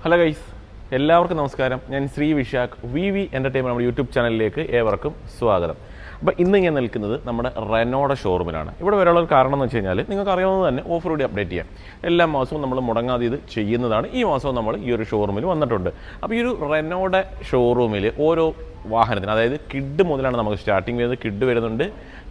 Hello guys, എല്ലാവർക്കും നമസ്കാരം. ഞാൻ ശ്രീ വിശാഖ് വി എൻ്റർടൈൻമെൻറ്റ് നമ്മുടെ യൂട്യൂബ് ചാനലിലേക്ക് ഏവർക്കും സ്വാഗതം. അപ്പോൾ ഇന്ന് ഞാൻ നിൽക്കുന്നത് നമ്മുടെ റെനോയുടെ ഷോറൂമിലാണ്. ഇവിടെ വരാനുള്ള ഒരു കാരണം എന്ന് വെച്ച് കഴിഞ്ഞാൽ നിങ്ങൾക്ക് അറിയാവുന്നത് തന്നെ ഓഫർ കൂടി അപ്ഡേറ്റ് ചെയ്യാം. എല്ലാ മാസവും നമ്മൾ മുടങ്ങാതെ ഇത് ചെയ്യുന്നതാണ്. ഈ മാസവും നമ്മൾ ഈ ഒരു ഷോറൂമിൽ വന്നിട്ടുണ്ട്. അപ്പോൾ ഈ ഒരു റെനോയുടെ ഷോറൂമിൽ ഓരോ വാഹനത്തിന്, അതായത് കിഡ് മുതലാണ് നമുക്ക് സ്റ്റാർട്ടിങ് വരുന്നത്. കിഡ് വരുന്നുണ്ട്,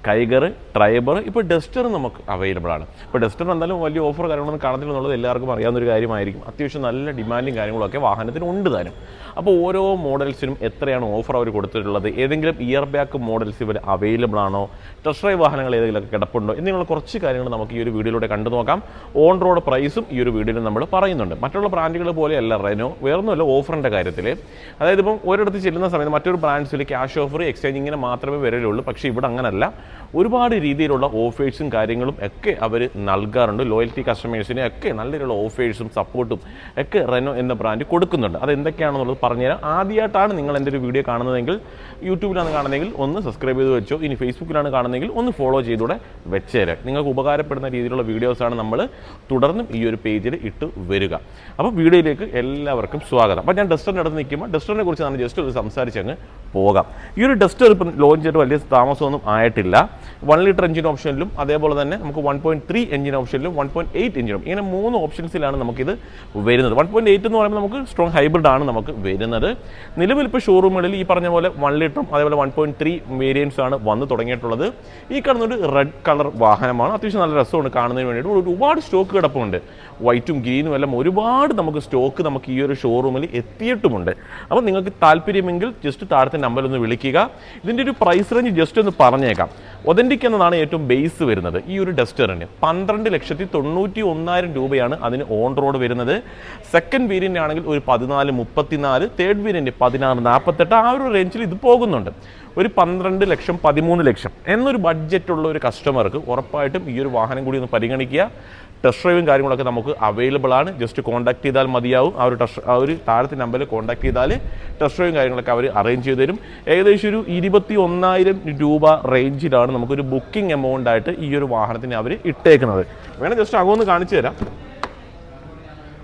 കൈഗർ, ട്രൈബർ, ഇപ്പോൾ ഡസ്റ്റർ നമുക്ക് അവൈലബിൾ ആണ്. ഇപ്പോൾ ഡസ്റ്റർ എന്തായാലും വലിയ ഓഫർ കാര്യങ്ങളൊന്നും കാണത്തില്ല എന്നുള്ളത് എല്ലാവർക്കും അറിയാവുന്നൊരു കാര്യമായിരിക്കും. അത്യാവശ്യം നല്ല ഡിമാൻഡും കാര്യങ്ങളൊക്കെ വാഹനത്തിന് ഉണ്ട് താനും. അപ്പോൾ ഓരോ മോഡൽസിനും എത്രയാണ് ഓഫർ അവർ കൊടുത്തിട്ടുള്ളത്, ഏതെങ്കിലും ഇയർ ബാക്ക് മോഡൽസ് ഇവർ അവൈലബിൾ ആണോ, ടെസ്റ്റ് ഡ്രൈവ് വാഹനങ്ങൾ ഏതെങ്കിലുമൊക്കെ കിടപ്പുണ്ടോ എന്നിങ്ങനെയുള്ള കുറച്ച് കാര്യങ്ങൾ നമുക്ക് ഈ ഒരു വീഡിയോയിലൂടെ കണ്ടു നോക്കാം. ഓൺ റോഡ് പ്രൈസും ഈ ഒരു വീഡിയോയിൽ നമ്മൾ പറയുന്നുണ്ട്. മറ്റുള്ള ബ്രാൻഡുകൾ പോലെയല്ല റെനോ, വേറൊന്നുമല്ല ഓഫറിൻ്റെ കാര്യത്തിൽ. അതായത് ഇപ്പം ഒരിടത്ത് ചെല്ലുന്ന സമയത്ത് മറ്റൊരു ബ്രാൻഡ്സിൽ ക്യാഷ് ഓഫർ, എക്സ്ചേഞ്ച് ഇങ്ങനെ മാത്രമേ വരലുള്ളൂ. പക്ഷേ ഇവിടെ അങ്ങനല്ല, ഒരുപാട് രീതിയിലുള്ള ഓഫേഴ്സും കാര്യങ്ങളും ഒക്കെ അവർ നൽകാറുണ്ട്. ലോയൽറ്റി കസ്റ്റമേഴ്സിനെ ഒക്കെ നല്ല രീതിയിലുള്ള ഓഫേഴ്സും സപ്പോർട്ടും ഒക്കെ റെനോ എന്ന ബ്രാൻഡ് കൊടുക്കുന്നുണ്ട്. അത് എന്തൊക്കെയാണെന്നുള്ളത് പറഞ്ഞുതരാം. ആദ്യമായിട്ടാണ് നിങ്ങൾ എൻ്റെ ഒരു വീഡിയോ കാണുന്നതെങ്കിൽ, യൂട്യൂബിലാണ് കാണുന്നതെങ്കിൽ ഒന്ന് സബ്സ്ക്രൈബ് ചെയ്ത് വെച്ചോ. ഇനി ഫേസ്ബുക്കിലാണ് കാണുന്നതെങ്കിൽ ഒന്ന് ഫോളോ ചെയ്തൂടെ വെച്ചേരാം. നിങ്ങൾക്ക് ഉപകാരപ്പെടുന്ന രീതിയിലുള്ള വീഡിയോസാണ് നമ്മൾ തുടർന്നും ഈ ഒരു പേജിൽ ഇട്ട് വരിക. അപ്പോൾ വീഡിയോയിലേക്ക് എല്ലാവർക്കും സ്വാഗതം. അപ്പോൾ ഞാൻ ഡസ്റ്ററിൻ്റെ അടുത്ത് നിൽക്കുമ്പോൾ ഡസ്റ്ററിനെ കുറിച്ച് ഞാൻ ജസ്റ്റ് ഒരു സംസാരിച്ചങ്ങ് പോകാം. ഈ ഒരു ഡസ്റ്റർ ഇപ്പം ലോഞ്ച് ചെയ്തിട്ട് വലിയ താമസമൊന്നും ആയിട്ടില്ല. 1 ലിറ്റർ എഞ്ചിൻ ഓപ്ഷനിലും അതേപോലെ തന്നെ നമുക്ക് 1.3 എഞ്ചിൻ ഓപ്ഷനിലും 1.8 എഞ്ചിനും ഇങ്ങനെ 3 ഓപ്ഷൻസിലാണ് നമുക്കിത് വരുന്നത്. 1.8 എന്ന് പറയുമ്പോൾ നമുക്ക് സ്ട്രോങ് ഹൈബ്രിഡ് ആണ് നമുക്ക് വരുന്നത്. നിലവിൽ ഇപ്പോൾ ഷോറൂമുകളിൽ ഈ പറഞ്ഞ പോലെ 1 ലിറ്ററും അതേപോലെ 1.3 വേരിയൻസ് ആണ് വന്ന് തുടങ്ങിയിട്ടുള്ളത്. ഈ കാണുന്നൊരു റെഡ് കളർ വാഹനമാണ്. അത്യാവശ്യം നല്ല രസമാണ് കാണുന്നതിന് വേണ്ടിയിട്ട്. ഒരുപാട് സ്റ്റോക്ക് കിടപ്പുണ്ട്, വൈറ്റും ഗ്രീനും എല്ലാം ഒരുപാട് നമുക്ക് സ്റ്റോക്ക് നമുക്ക് ഈ ഒരു ഷോറൂമിൽ എത്തിയിട്ടുമുണ്ട്. അപ്പോൾ നിങ്ങൾക്ക് താല്പര്യമെങ്കിൽ ജസ്റ്റ് താഴത്തെ നമ്പറിൽ ഒന്ന് വിളിക്കുക. ഇതിൻ്റെ ഒരു പ്രൈസ് റേഞ്ച് ജസ്റ്റ് ഒന്ന് പറഞ്ഞേക്കാം. ഒതൻറ്റിക് എന്നതാണ് ഏറ്റവും ബേസ് വരുന്നത്. ഈ ഒരു ഡസ്റ്ററിന് 12,91,000 രൂപയാണ് അതിന് ഓൺ റോഡ് വരുന്നത്. സെക്കൻഡ് വേരിയൻ്റ് ആണെങ്കിൽ ഒരു 14,34, തേർഡ് വേരിയൻ്റ് 16,48, ആ ഒരു റേഞ്ചിൽ ഇത് പോകുന്നുണ്ട്. ഒരു 12 ലക്ഷം 13 ലക്ഷം എന്നൊരു ബഡ്ജറ്റുള്ള ഒരു കസ്റ്റമർക്ക് ഉറപ്പായിട്ടും ഈ ഒരു വാഹനം കൂടി ഒന്ന് പരിഗണിക്കുക. ടെസ്റ്റ് ഡ്രൈവും കാര്യങ്ങളൊക്കെ നമുക്ക് അവൈലബിൾ ആണ്. ജസ്റ്റ് കോൺടാക്ട് ചെയ്താൽ മതിയാവും. ആ ഒരു താഴത്തെ നമ്പറിൽ കോൺടാക്ട് ചെയ്താൽ ടെസ്റ്റ് ഡ്രൈവും കാര്യങ്ങളൊക്കെ അവർ അറേഞ്ച് ചെയ്ത് തരും. ഏകദേശം ഒരു 21,000 രൂപ റേഞ്ചിലാണ് നമുക്കൊരു ബുക്കിംഗ് എമൗണ്ട് ആയിട്ട് ഈ ഒരു വാഹനത്തിന് അവർ ഇട്ടേക്കുന്നത്. വേണം ജസ്റ്റ് അകമൊന്ന് കാണിച്ചു തരാം.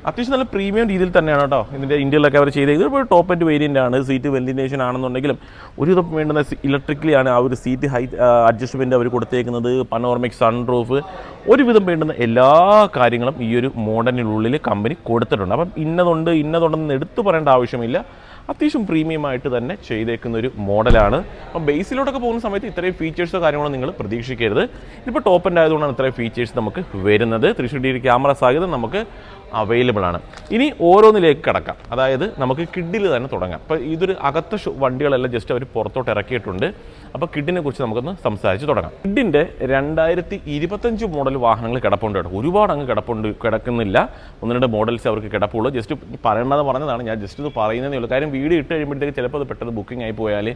അത്യാവശ്യം നല്ല പ്രീമിയം രീതിയിൽ തന്നെയാണ് കേട്ടോ ഇതിൻ്റെ ഇന്ത്യയിലൊക്കെ അവർ ചെയ്തത്. ഇതിപ്പോൾ ടോപ്പ് എൻഡ് വേരിയൻ്റ് ആണ്. സീറ്റ് വെന്റിലേഷൻ ആണെന്നുണ്ടെങ്കിലും ഒരുവിധം വേണ്ടുന്ന ഇലക്ട്രിക്കലി ആണ് ആ ഒരു സീറ്റ് ഹൈറ്റ് അഡ്ജസ്റ്റ്മെൻറ്റ് അവർ കൊടുത്തേക്കുന്നത്. പനോർമിക് സൺറൂഫ്, ഒരുവിധം വേണ്ടുന്ന എല്ലാ കാര്യങ്ങളും ഈ ഒരു മോഡലിനുള്ളിൽ കമ്പനി കൊടുത്തിട്ടുണ്ട്. അപ്പം ഇന്നതുണ്ടെന്ന് എടുത്തു പറയേണ്ട ആവശ്യമില്ല. അത്യാവശ്യം പ്രീമിയമായിട്ട് തന്നെ ചെയ്തേക്കുന്ന ഒരു മോഡലാണ്. അപ്പം ബേസിലോട്ടൊക്കെ പോകുന്ന സമയത്ത് ഇത്രയും ഫീച്ചേഴ്സോ കാര്യങ്ങളോ നിങ്ങൾ പ്രതീക്ഷിക്കരുത്. ഇതിപ്പോൾ ടോപ്പ് എൻഡ് ആയതുകൊണ്ടാണ് ഇത്രയും ഫീച്ചേഴ്സ് നമുക്ക് വരുന്നത്. 360 ക്യാമറ സഹിതം നമുക്ക് അവൈലബിൾ ആണ്. ഇനി ഓരോന്നിലേക്ക് കിടക്കാം. അതായത് നമുക്ക് കിഡിൽ തന്നെ തുടങ്ങാം. അപ്പോൾ ഇതൊരു അകത്ത വണ്ടികളെല്ലാം ജസ്റ്റ് അവർ പുറത്തോട്ട് ഇറക്കിയിട്ടുണ്ട്. അപ്പോൾ കിഡിനെ കുറിച്ച് നമുക്കൊന്ന് സംസാരിച്ച് തുടങ്ങാം. കിഡിൻ്റെ 2025 മോഡൽ വാഹനങ്ങൾ കിടപ്പുണ്ട് കേട്ടോ. ഒരുപാട് അങ്ങ് കിടക്കുന്നില്ല. 1-2 മോഡൽസ് അവർക്ക് കിടപ്പുള്ളൂ. ജസ്റ്റ് പറഞ്ഞതാണ്, ഞാൻ ജസ്റ്റ് ഇത് പറയുന്നതേ ഉള്ളൂ. കാര്യം വീഡിയോ ഇട്ട് കഴിയുമ്പോഴത്തേക്ക് ചിലപ്പോൾ അത് പെട്ടെന്ന് ബുക്കിംഗ് ആയി പോയാൽ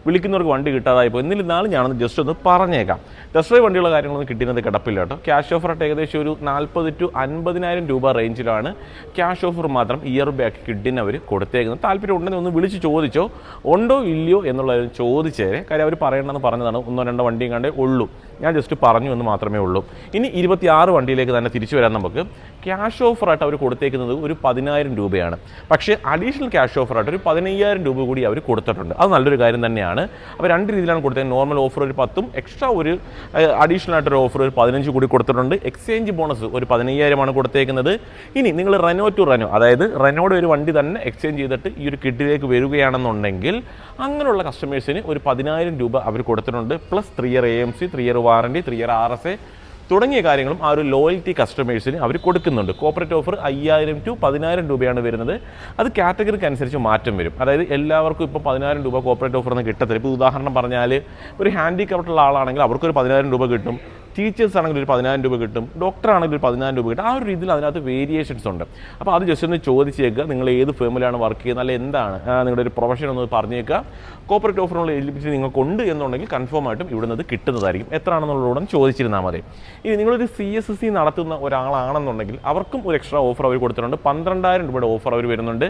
വിളിക്കുന്നവർക്ക് വണ്ടി കിട്ടാതായി പോയി. എന്നിരുന്നാലും ഞാനൊന്ന് ജസ്റ്റ് ഒന്ന് പറഞ്ഞേക്കാം. ടെസ്റ്റ് ഡ്രൈവ് വണ്ടിയുള്ള കാര്യങ്ങളൊന്നും കിട്ടുന്നത് കിടപ്പില്ല കേട്ടോ. ക്യാഷ് ഓഫർ ആയിട്ട് ഏകദേശം ഒരു 40,000 to 50,000 രൂപ റേഞ്ചിലാണ് ക്യാഷ് ഓഫർ മാത്രം ഇയർ ബാക്ക് കിഡിന് അവർ കൊടുത്തേക്കുന്നത്. താല്പര്യം ഉണ്ടെങ്കിൽ ഒന്ന് വിളിച്ച് ചോദിച്ചോ, ഉണ്ടോ ഇല്ലയോ എന്നുള്ളത് ചോദിച്ചേരെ. കാര്യം അവർ പറയണമെന്ന് പറഞ്ഞതാണ്. 1-2 വണ്ടിയും കണ്ടേ ഉള്ളൂ. ഞാൻ ജസ്റ്റ് പറഞ്ഞു എന്ന് മാത്രമേ ഉള്ളൂ. ഇനി 26 വണ്ടിയിലേക്ക് തന്നെ തിരിച്ചു വരാൻ നമുക്ക് ക്യാഷ് ഓഫറായിട്ട് അവർ കൊടുത്തേക്കുന്നത് ഒരു 10,000 രൂപയാണ്. പക്ഷേ അഡീഷണൽ ക്യാഷ് ഓഫറായിട്ട് ഒരു 15,000 രൂപ കൂടി അവർ കൊടുത്തിട്ടുണ്ട്. അത് നല്ലൊരു കാര്യം തന്നെയാണ്. അപ്പോൾ 2 രീതിയിലാണ് കൊടുത്തത്. നോർമൽ ഓഫർ ഒരു 10ഉം എക്സ്ട്രാ ഒരു അഡീഷണൽ ആയിട്ടൊരു ഓഫർ ഒരു 15 കൂടി കൊടുത്തിട്ടുണ്ട്. എക്സ്ചേഞ്ച് ബോണസ് ഒരു 15,000 കൊടുത്തേക്കുന്നത്. ഇനി നിങ്ങൾ റെനോ ടു റെനോ, അതായത് റെനോയുടെ ഒരു വണ്ടി തന്നെ എക്സ്ചേഞ്ച് ചെയ്തിട്ട് ഈ ഒരു കിഡിലേക്ക് വരികയാണെന്നുണ്ടെങ്കിൽ അങ്ങനെയുള്ള കസ്റ്റമേഴ്സിന് ഒരു 10,000 രൂപ അവർ കൊടുത്തിട്ടുണ്ട്. Plus 3 year AMC, 3 year warranty, 3 year RSA തുടങ്ങിയ കാര്യങ്ങളും ആ ഒരു ലോയൽറ്റി കസ്റ്റമേഴ്സിന് അവർ കൊടുക്കുന്നുണ്ട്. കോർപ്പറേറ്റ് ഓഫർ 5,000 to 10,000 രൂപയാണ് വരുന്നത്. അത് കാറ്റഗറിക്ക് അനുസരിച്ച് മാറ്റം വരും. അതായത് എല്ലാവർക്കും ഇപ്പോൾ 10,000 രൂപ കോർപ്പറേറ്റ് ഓഫർ ഒന്നും കിട്ടത്തില്ല. ഇപ്പോൾ ഉദാഹരണം പറഞ്ഞാൽ ഒരു ഹാൻഡിക്യാപ്റ്റുള്ള ആളാണെങ്കിൽ അവർക്കൊരു 10,000 രൂപ കിട്ടും. ടീച്ചേഴ്സ് ആണെങ്കിൽ ഒരു 10,000 രൂപ കിട്ടും. ഡോക്ടർ ആണെങ്കിൽ ഒരു 10,000 രൂപ കിട്ടും. ആ ഒരു രീതിയിൽ അതിനകത്ത് വേരിയേഷൻസ് ഉണ്ട്. അപ്പോൾ അത് ജസ്റ്റ് ഒന്ന് ചോദിച്ചേക്കുക. നിങ്ങൾ ഏത് ഫേമിലാണ് വർക്ക് ചെയ്യുന്നത്, അല്ലെങ്കിൽ എന്താണ് നിങ്ങളുടെ ഒരു പ്രൊഫഷൻ ഒന്ന് പറഞ്ഞേക്കുക. കോർപ്പറേറ്റ് ഓഫറിനുള്ള എലിജിബിലിറ്റി നിങ്ങൾക്കുണ്ട് എന്നുണ്ടെങ്കിൽ കൺഫേം ആയിട്ടും ഇവിടുന്ന് കിട്ടുന്നതായിരിക്കും. എത്രയാണെന്നുള്ളതോടെ ചോദിച്ചിരുന്നാൽ മതി. ഇനി നിങ്ങളൊരു CSC നടത്തുന്ന ഒരാളാണെന്നുണ്ടെങ്കിൽ അവർക്കും ഒരു എക്സ്ട്രാ ഓഫർ അവർ കൊടുത്തിട്ടുണ്ട്. 12,000 രൂപയുടെ ഓഫർ അവർ വരുന്നുണ്ട്.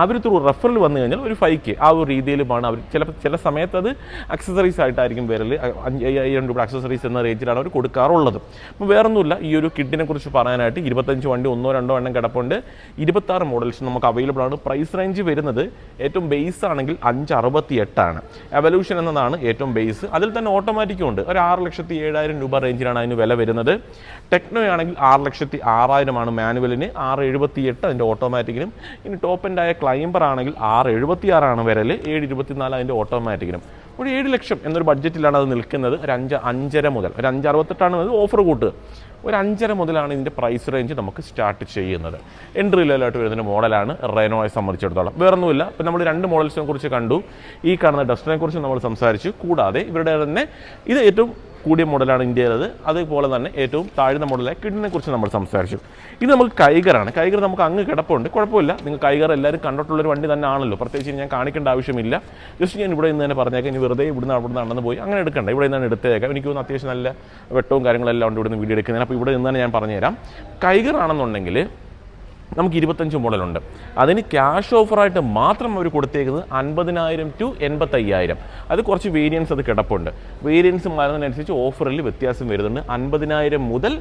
അവർ ത്രൂ റെഫറൽ വന്നു കഴിഞ്ഞാൽ ഒരു 5K ആ ഒരു രീതിയിലുമാണ് അവർ ചില സമയത്ത് അത് അക്സസറീസ് ആയിട്ടായിരിക്കും വരൽ. 5,000 രൂപ അക്സസറീസ് എന്ന റേഞ്ചിലാണ് അവർ കൊടുക്കാറുള്ളത്. അപ്പോൾ വേറൊന്നുമില്ല, ഈ ഒരു കിഡിനെ കുറിച്ച് പറയാനായിട്ട് 25 വണ്ടി 1-2 എണ്ണം കിടപ്പുണ്ട്. 26 മോഡൽസ് നമുക്ക് അവൈലബിൾ ആണ്. പ്രൈസ് റേഞ്ച് വരുന്നത് ഏറ്റവും ബേസ് ആണെങ്കിൽ 568 ആണ്. എവല്യൂഷൻ എന്നതാണ് ഏറ്റവും ബേസ്. അതിൽ തന്നെ ഓട്ടോമാറ്റിക്കും ഉണ്ട്. ഒരു 6,07,000 രൂപ റേഞ്ചിലാണ് അതിന് വില വരുന്നത്. ടെക്നോ ആണെങ്കിൽ 6,06,000 ആണ് മാനുവലിന്, 678 അതിൻ്റെ ഓട്ടോമാറ്റിക്കിനും. ഇനി ടോപ്പ് എൻഡ് ആയ ക്ലൈംബർ ആണെങ്കിൽ 676 ആണ് വിരൽ, 724 അതിൻ്റെ ഓട്ടോമാറ്റിക്കിനും. ഒരു 7 ലക്ഷം എന്നൊരു ബഡ്ജറ്റിലാണ് അത് നിൽക്കുന്നത്. ഒരു 5.5 മുതൽ, ഒരു 568 ഓഫർ കൂട്ടുക, ഒരു 5.5 മുതലാണ് ഇതിൻ്റെ പ്രൈസ് റേഞ്ച് നമുക്ക് സ്റ്റാർട്ട് ചെയ്യുന്നത്. എൻട്രി ലെവലായിട്ട് വരുന്ന മോഡലാണ് റെനോയെ സംബന്ധിച്ചിടത്തോളം. വേറൊന്നുമില്ല. ഇപ്പം നമ്മൾ 2 മോഡൽസിനെ കുറിച്ച് കണ്ടു, ഈ കാണുന്ന ഡസ്റ്ററിനെ കുറിച്ച് നമ്മൾ സംസാരിച്ചു. കൂടാതെ ഇവരുടെ തന്നെ ഇത് ഏറ്റവും കൂടിയ മോഡലാണ് ഇന്ത്യയിലത്. അതുപോലെ തന്നെ ഏറ്റവും താഴ്ന്ന മോഡലായ കിഡിനെ കുറിച്ച് നമ്മൾ സംസാരിച്ചു. ഇത് നമുക്ക് കൈഗറാണ്. കൈഗർ നമുക്ക് അങ്ങ് കിടപ്പുണ്ട്, കുഴപ്പമില്ല. നിങ്ങൾ കൈഗർ എല്ലാവരും കണ്ടിട്ടുള്ളൊരു വണ്ടി തന്നെ ആണല്ലോ, പ്രത്യേകിച്ച് ഞാൻ കാണിക്കേണ്ട ആവശ്യമില്ല. ജസ്റ്റ് ഞാൻ ഇവിടെ നിന്ന് തന്നെ പറഞ്ഞേക്കാം. ഇനി വെറുതെ ഇവിടുന്ന് നടന്നു പോയി അങ്ങനെ എടുക്കണ്ട, ഇവിടെ നിന്നാണ് എടുത്തേക്കാം. എനിക്ക് തോന്നുന്നു അത്യാവശ്യം നല്ല വെട്ടവും കാര്യങ്ങളെല്ലാം ഉണ്ട് ഇവിടുന്ന് വീഡിയോ എടുക്കുന്നതിന്. അപ്പോൾ ഇവിടെ നിന്ന് തന്നെ ഞാൻ പറഞ്ഞുതരാം. കൈഗർ ആണെന്നുണ്ടെങ്കിൽ നമുക്ക് 25 മോഡലുണ്ട്. അതിന് ക്യാഷ് ഓഫറായിട്ട് മാത്രം അവർ കൊടുത്തേക്കുന്നത് 50,000 to 85,000. അത് കുറച്ച് വേരിയൻസ് അത് കിടപ്പുണ്ട്. വേരിയൻസ് മാറുന്നതിനനുസരിച്ച് ഓഫറിൽ വ്യത്യാസം വരുന്നുണ്ട്. 50,000 മുതൽ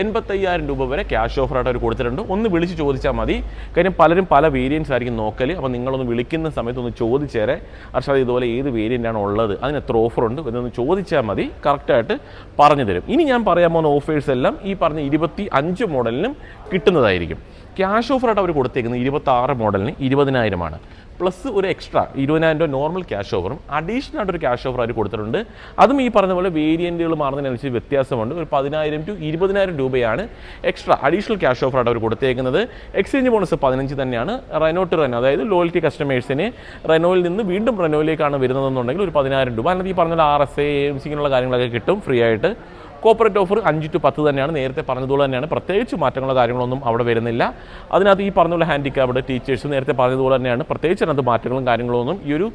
85,000 രൂപ വരെ ക്യാഷ് ഓഫറായിട്ട് അവർ കൊടുത്തിട്ടുണ്ട്. ഒന്ന് വിളിച്ച് ചോദിച്ചാൽ മതി. കാര്യം പലരും പല വേരിയൻസ് ആയിരിക്കും നോക്കൽ. അപ്പോൾ നിങ്ങളൊന്ന് വിളിക്കുന്ന സമയത്ത് ഒന്ന് ചോദിച്ചേരെ, അർഷാദ് ഇതുപോലെ ഏത് വേരിയൻ്റാണ് ഉള്ളത്, അതിന് എത്ര ഓഫറുണ്ട് എന്നൊന്ന് ചോദിച്ചാൽ മതി, കറക്റ്റായിട്ട് പറഞ്ഞു തരും. ഇനി ഞാൻ പറയാൻ പോകുന്ന ഓഫേഴ്സ് എല്ലാം ഈ പറഞ്ഞ 25 മോഡലിനും കിട്ടുന്നതായിരിക്കും. ക്യാഷ് ഓഫറായിട്ട് അവർ കൊടുത്തേക്കുന്നത് 26 മോഡലിന് 20,000 പ്ലസ് ഒരു എക്സ്ട്രാ 20,000 രൂപ നോർമൽ ക്യാഷ് ഓഫറും അഡീഷണൽ ആയിട്ടൊരു ക്യാഷ് ഓഫർ അവർ കൊടുത്തിട്ടുണ്ട്. അതും ഈ പറഞ്ഞ പോലെ വേരിയൻറ്റുകൾ മാറുന്നതിനനുസരിച്ച് വ്യത്യാസമുണ്ട്. ഒരു 10,000 to 20,000 രൂപയാണ് എക്സ്ട്രാ അഡീഷണൽ ക്യാഷ് ഓഫറായിട്ട് അവർ കൊടുത്തേക്കുന്നത്. എക്സ്ചേഞ്ച് ബോണസ് 15 തന്നെയാണ്. റെനോ ടു റെനോ, അതായത് ലോയൽറ്റി കസ്റ്റമേഴ്സിന് റെനോയിൽ നിന്ന് വീണ്ടും റെനോയിലേക്കാണ് വരുന്നതെന്നുണ്ടെങ്കിൽ ഒരു 10,000 രൂപ. അതിനകത്ത് ഈ പറഞ്ഞ RSA AMC ഇങ്ങനെയുള്ള കാര്യങ്ങളൊക്കെ കിട്ടും ഫ്രീ ആയിട്ട്. കോർപ്പറേറ്റ് ഓഫർ 5 to 10 തന്നെയാണ്, നേരത്തെ പറഞ്ഞതുപോലെ തന്നെയാണ്. പ്രത്യേകിച്ച് മാറ്റങ്ങളോ കാര്യങ്ങളൊന്നും അവിടെ വരുന്നില്ല. അതിനകത്ത് ഈ പറഞ്ഞതുപോലെ ഹാൻഡിക്യാപ്ഡ് ടീച്ചേഴ്സ് നേരത്തെ പറഞ്ഞതുപോലെ തന്നെയാണ്. പ്രത്യേകിച്ച് അതിനകത്ത് മാറ്റങ്ങളും കാര്യങ്ങളൊന്നും ഈ ഒരു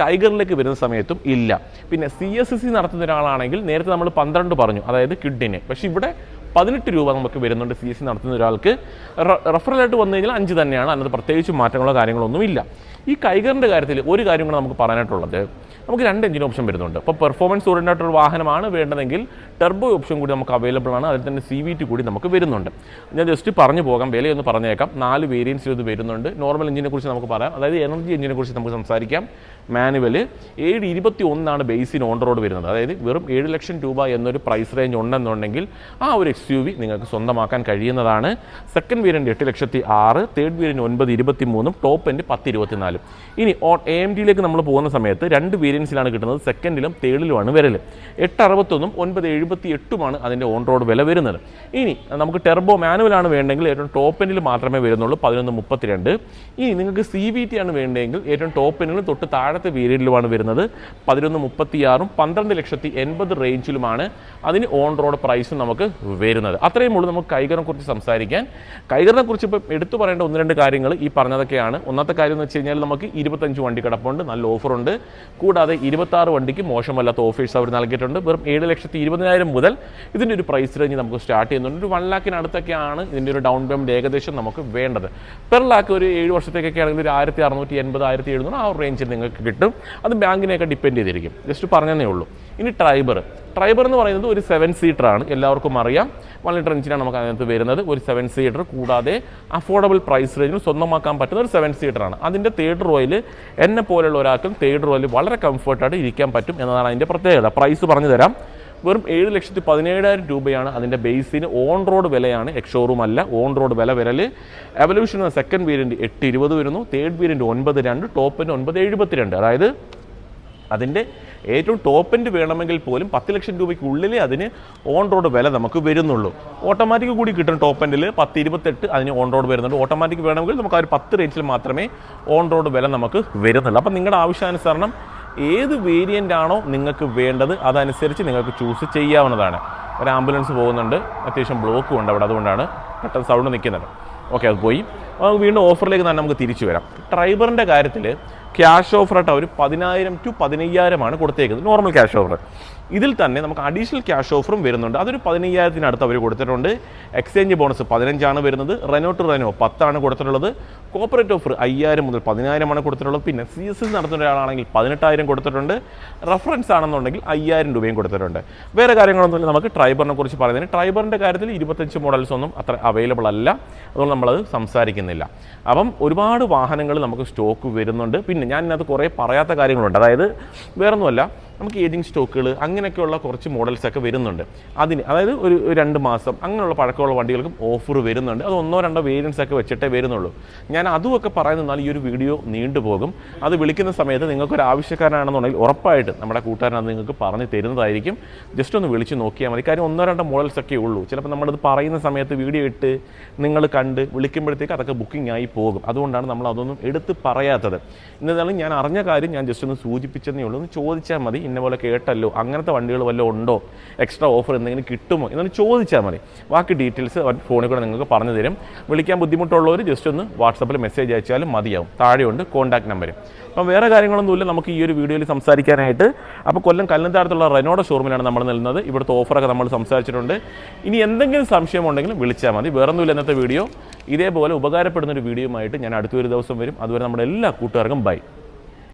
കൈഗറിലേക്ക് വരുന്ന സമയത്തും ഇല്ല. പിന്നെ CSSC നടത്തുന്ന ഒരാളാണെങ്കിൽ നേരത്തെ നമ്മൾ 12 പറഞ്ഞു, അതായത് കിഡിന്. പക്ഷേ ഇവിടെ 18 രൂപ നമുക്ക് വരുന്നുണ്ട് CSC നടത്തുന്ന ഒരാൾക്ക്. റെഫറലായിട്ട് വന്നു കഴിഞ്ഞാൽ 5 തന്നെയാണ്. അതിനകത്ത് പ്രത്യേകിച്ച് മാറ്റങ്ങളോ കാര്യങ്ങളൊന്നും ഇല്ല. ഈ കൈഗറിൻ്റെ കാര്യത്തിൽ ഒരു കാര്യം കൂടെ നമുക്ക് പറയാനായിട്ടുള്ളത്, നമുക്ക് 2 എഞ്ചിൻ ഓപ്ഷൻ വരുന്നുണ്ട്. അപ്പോൾ പെർഫോമൻസ് ഓറിയൻറ്റഡ് വാഹനമാണ് വേണ്ടതെങ്കിൽ ടെർബോ ഓപ്ഷൻ കൂടി നമുക്ക് അവൈലബിൾ ആണ്. അതിൽ തന്നെ CVT കൂടി നമുക്ക് വരുന്നുണ്ട്. ഞാൻ ജസ്റ്റ് പറഞ്ഞു പോകാം, വിലയൊന്ന് പറഞ്ഞേക്കാം. 4 വേരിയൻസിൽ ഇത് വരുന്നുണ്ട്. നോർമൽ എഞ്ചിനെ കുറിച്ച് നമുക്ക് പറയാം, അതായത് എനർജി എഞ്ചിനെ കുറിച്ച് നമുക്ക് സംസാരിക്കാം. മാനുവൽ 721 ബേസിന് ഓൺ റോഡ് വരുന്നത്. അതായത് വെറും 7 ലക്ഷം രൂപ എന്നൊരു പ്രൈസ് റേഞ്ച് ഉണ്ടെന്നുണ്ടെങ്കിൽ ആ ഒരു XUV നിങ്ങൾക്ക് സ്വന്തമാക്കാൻ കഴിയുന്നതാണ്. Second variant 8,06,000, third variant 9,23, top end 10,24. ഇനി AMDയിലേക്ക് നമ്മൾ പോകുന്ന സമയത്ത് 2 വേരിയൻസിലാണ് കിട്ടുന്നത്. സെക്കൻഡിലും തേർഡിലുമാണ് വിരൽ. 861 978 അതിൻ്റെ ഓൺ റോഡ് വില വരുന്നത്. ഇനി നമുക്ക് ടെർബോ മാനുവലാണ് വേണ്ടെങ്കിൽ ഏറ്റവും ടോപ്പ് എൻഡിൽ മാത്രമേ വരുന്നുള്ളൂ, 1132. ഇനി നിങ്ങൾക്ക് CVT ആണ് വേണ്ടെങ്കിൽ ഏറ്റവും ടോപ്പ് എൻഡിലും തൊട്ട് താഴത്തെ വേരിയൻറ്റിലുമാണ് വരുന്നത്, 1136, 12,80,000 റേഞ്ചിലുമാണ് അതിന് ഓൺ റോഡ് പ്രൈസും നമുക്ക് വരുന്നത്. അത്രയും ഉള്ളൂ നമുക്ക് കൈഗറിനെ കുറിച്ച് സംസാരിക്കാൻ. കൈഗറിനെ കുറിച്ച് ഇപ്പോൾ എടുത്തു പറയേണ്ട 1-2 കാര്യങ്ങൾ ഈ പറഞ്ഞതൊക്കെയാണ്. ഒന്നാമത്തെ കാര്യം എന്ന് വെച്ച് കഴിഞ്ഞാൽ നമുക്ക് 25 വണ്ടി കിടപ്പുണ്ട്, നല്ല ഓഫറുണ്ട്. കൂടാതെ 26 വണ്ടിക്ക് മോശമല്ലാത്ത ഓഫേഴ്സ് അവർ നൽകിയിട്ടുണ്ട്. വെറും 7,20,000 മുതൽ ഇതിൻ്റെ ഒരു പ്രൈസ് റേഞ്ച് നമുക്ക് സ്റ്റാർട്ട് ചെയ്യുന്നുണ്ട്. ഒരു 1 ലാഖിനടുത്തൊക്കെയാണ് ഇതിൻ്റെ ഒരു ഡൗൺ പേയ്മെൻറ്റ് ഏകദേശം നമുക്ക് വേണ്ടത്. പെർ ലാക്ക് ഒരു 7 വർഷത്തേക്കൊക്കെ ആണെങ്കിൽ ഒരു 1,680, 1,700 ആ റേഞ്ചിൽ നിങ്ങൾക്ക് കിട്ടും. അത് ബാങ്കിനെയൊക്കെ ഡിപ്പെൻഡ് ചെയ്തിരിക്കും. ജസ്റ്റ് പറഞ്ഞതേ ഉള്ളൂ. ഇനി ട്രൈബർ എന്ന് പറയുന്നത് ഒരു 7 സീറ്റർ ആണ്. എല്ലാവർക്കും അറിയാം, 1 ലിറ്റർ എഞ്ചിനാണ് നമുക്ക് അതിനകത്ത് വരുന്നത്. ഒരു 7 സീറ്റർ, കൂടാതെ അഫോർഡബിൾ പ്രൈസ് റേഞ്ചിൽ സ്വന്തമാക്കാൻ പറ്റുന്ന ഒരു 7 സീറ്ററാണ്. അതിൻ്റെ തേർഡ് റോയിൽ എന്നെ പോലെയുള്ള ഒരാൾക്കും തേർഡ് റോയിൽ വളരെ കംഫർട്ടായിട്ട് ഇരിക്കാൻ പറ്റും എന്നതാണ് അതിൻ്റെ പ്രത്യേകത. പ്രൈസ് പറഞ്ഞു തരാം. വെറും 7,17,000 രൂപയാണ് അതിൻ്റെ ബേസിന്. ഓൺ റോഡ് വിലയാണ്, എക്സ്ഷോറൂം അല്ല. ഓൺ റോഡ് വില വരൽ. എവല്യൂഷൻ എന്ന സെക്കൻഡ് വേരിയൻറ്റ് 820 വരുന്നു, തേർഡ് വേരിയൻറ്റ് 902, ടോപ്പിൻ്റെ 972. അതായത് അതിൻ്റെ ഏറ്റവും ടോപ്പ് എൻഡ് വേണമെങ്കിൽ പോലും 10 ലക്ഷം രൂപയ്ക്കുള്ളിലേ അതിന് ഓൺ റോഡ് വില നമുക്ക് വരുന്നുള്ളൂ. ഓട്ടോമാറ്റിക് കൂടി കിട്ടും. ടോപ്പ് എൻഡിൽ 1028 അതിന് ഓൺ റോഡ് വരുന്നുണ്ട്. ഓട്ടോമാറ്റിക് വേണമെങ്കിൽ നമുക്ക് ആ ഒരു 10 റേഞ്ചിൽ മാത്രമേ ഓൺ റോഡ് വില നമുക്ക് വരുന്നുള്ളൂ. അപ്പം നിങ്ങളുടെ ആവശ്യാനുസരണം ഏത് വേരിയൻ്റ് ആണോ നിങ്ങൾക്ക് വേണ്ടത് അതനുസരിച്ച് നിങ്ങൾക്ക് ചൂസ് ചെയ്യാവുന്നതാണ്. ഒരു ആംബുലൻസ് പോകുന്നുണ്ട്, അത്യാവശ്യം ബ്ലോക്കും ഉണ്ട് അവിടെ, അതുകൊണ്ടാണ് പെട്ടെന്ന് സൗണ്ട് നിൽക്കുന്നത്. ഓക്കെ, അത് പോയി. നമുക്ക് വീണ്ടും ഓഫറിലേക്ക് തന്നെ നമുക്ക് തിരിച്ചു വരാം. ട്രൈബറിൻ്റെ കാര്യത്തിൽ ക്യാഷ് ഓഫറായിട്ട് അവർ 10,000 to 15,000 കൊടുത്തേക്കുന്നത്, നോർമൽ ക്യാഷ് ഓഫർ. ഇതിൽ തന്നെ നമുക്ക് അഡീഷണൽ ക്യാഷ് ഓഫറും വരുന്നുണ്ട്. അതൊരു 15,000 അവർ കൊടുത്തിട്ടുണ്ട്. എക്സ്ചേഞ്ച് ബോണസ് 15 വരുന്നത്. റെനോ ടു റെനോ 10 കൊടുത്തിട്ടുള്ളത്. കോർപ്പറേറ്റ് ഓഫർ 5,000 മുതൽ 10,000 കൊടുത്തിട്ടുള്ളത്. പിന്നെ CSS നടത്തുന്ന ഒരാളാണെങ്കിൽ 18,000 കൊടുത്തിട്ടുണ്ട്. റഫറൻസ് ആണെന്നുണ്ടെങ്കിൽ 5,000 രൂപയും കൊടുത്തിട്ടുണ്ട്. വേറെ കാര്യങ്ങളൊന്നുമില്ല. നമുക്ക് ട്രൈബറിനെ കുറിച്ച് പറയുന്നതിന് ട്രൈബറിൻ്റെ കാര്യത്തിൽ 25 മോഡൽസ് ഒന്നും അത്ര അവൈലബിൾ അല്ല, അതുകൊണ്ട് നമ്മളത് സംസാരിക്കുന്നില്ല. അപ്പം ഒരുപാട് വാഹനങ്ങൾ നമുക്ക് സ്റ്റോക്ക് വരുന്നുണ്ട്. പിന്നെ ഞാൻ ഇതിനകത്ത് കുറേ പറയാത്ത കാര്യങ്ങളുണ്ട്. അതായത് വേറൊന്നുമല്ല, നമുക്ക് ഏജിങ് സ്റ്റോക്കുകൾ അങ്ങനെയൊക്കെയുള്ള കുറച്ച് മോഡൽസൊക്കെ വരുന്നുണ്ട്. അതായത് ഒരു 2 മാസം അങ്ങനെയുള്ള പഴക്കമുള്ള വണ്ടികൾക്കും ഓഫർ വരുന്നുണ്ട്. അത് 1-2 വേരിയൻസ് ഒക്കെ വെച്ചിട്ടേ വരുന്നുള്ളൂ. ഞാൻ അതുമൊക്കെ പറയുന്നതിനാൽ ഈ ഒരു വീഡിയോ നീണ്ടുപോകും. അത് വിളിക്കുന്ന സമയത്ത് നിങ്ങൾക്കൊരു ആവശ്യക്കാരനാണെന്നുണ്ടെങ്കിൽ ഉറപ്പായിട്ട് നമ്മുടെ കൂട്ടുകാരൻ അത് നിങ്ങൾക്ക് പറഞ്ഞു തരുന്നതായിരിക്കും. ജസ്റ്റ് ഒന്ന് വിളിച്ച് നോക്കിയാൽ മതി. കാര്യം 1-2 മോഡൽസൊക്കെ ഉള്ളൂ. ചിലപ്പോൾ നമ്മളത് പറയുന്ന സമയത്ത് വീഡിയോ ഇട്ട് നിങ്ങൾ കണ്ട് വിളിക്കുമ്പോഴത്തേക്ക് അതൊക്കെ ബുക്കിംഗ് ആയി പോകും. അതുകൊണ്ടാണ് നമ്മൾ അതൊന്നും എടുത്ത് പറയാത്തത്. എന്നാലും ഞാൻ അറിഞ്ഞ കാര്യം ഞാൻ ജസ്റ്റ് ഒന്ന് സൂചിപ്പിച്ചതേ ഉള്ളൂ. ഒന്ന് ചോദിച്ചാൽ മതി, ഇന്ന പോലെ കേട്ടല്ലോ, അങ്ങനത്തെ വണ്ടികൾ വല്ലതും ഉണ്ടോ, എക്സ്ട്രാ ഓഫർ എന്തെങ്കിലും കിട്ടുമോ എന്നൊന്ന് ചോദിച്ചാൽ മതി. ബാക്കി ഡീറ്റെയിൽസ് ഫോണിൽ കൂടെ നിങ്ങൾക്ക് പറഞ്ഞു തരും. വിളിക്കാൻ ബുദ്ധിമുട്ടുള്ളവർ ജസ്റ്റ് ഒന്ന് വാട്സപ്പിൽ മെസ്സേജ് അയച്ചാലും മതിയാവും. താഴെയുണ്ട് കോൺടാക്ട് നമ്പർ. അപ്പം വേറെ കാര്യങ്ങളൊന്നുമില്ല നമുക്ക് ഈ ഒരു വീഡിയോയിൽ സംസാരിക്കാനായിട്ട്. അപ്പോൾ കൊല്ലം കല്ലന്താരത്തുള്ള റെനോയുടെ ഷോറൂമിലാണ് നമ്മൾ നിൽക്കുന്നത്. ഇവിടുത്തെ ഓഫറൊക്കെ നമ്മൾ സംസാരിച്ചിട്ടുണ്ട്. ഇനി എന്തെങ്കിലും സംശയമുണ്ടെങ്കിലും വിളിച്ചാൽ മതി. വേറൊന്നുമില്ല ഇന്നത്തെ വീഡിയോ. ഇതേപോലെ ഉപകാരപ്പെടുന്നൊരു വീഡിയോയുമായിട്ട് ഞാൻ അടുത്തൊരു ദിവസം വരും. അതുവരെ നമ്മുടെ എല്ലാ കൂട്ടുകാർക്കും ബൈ.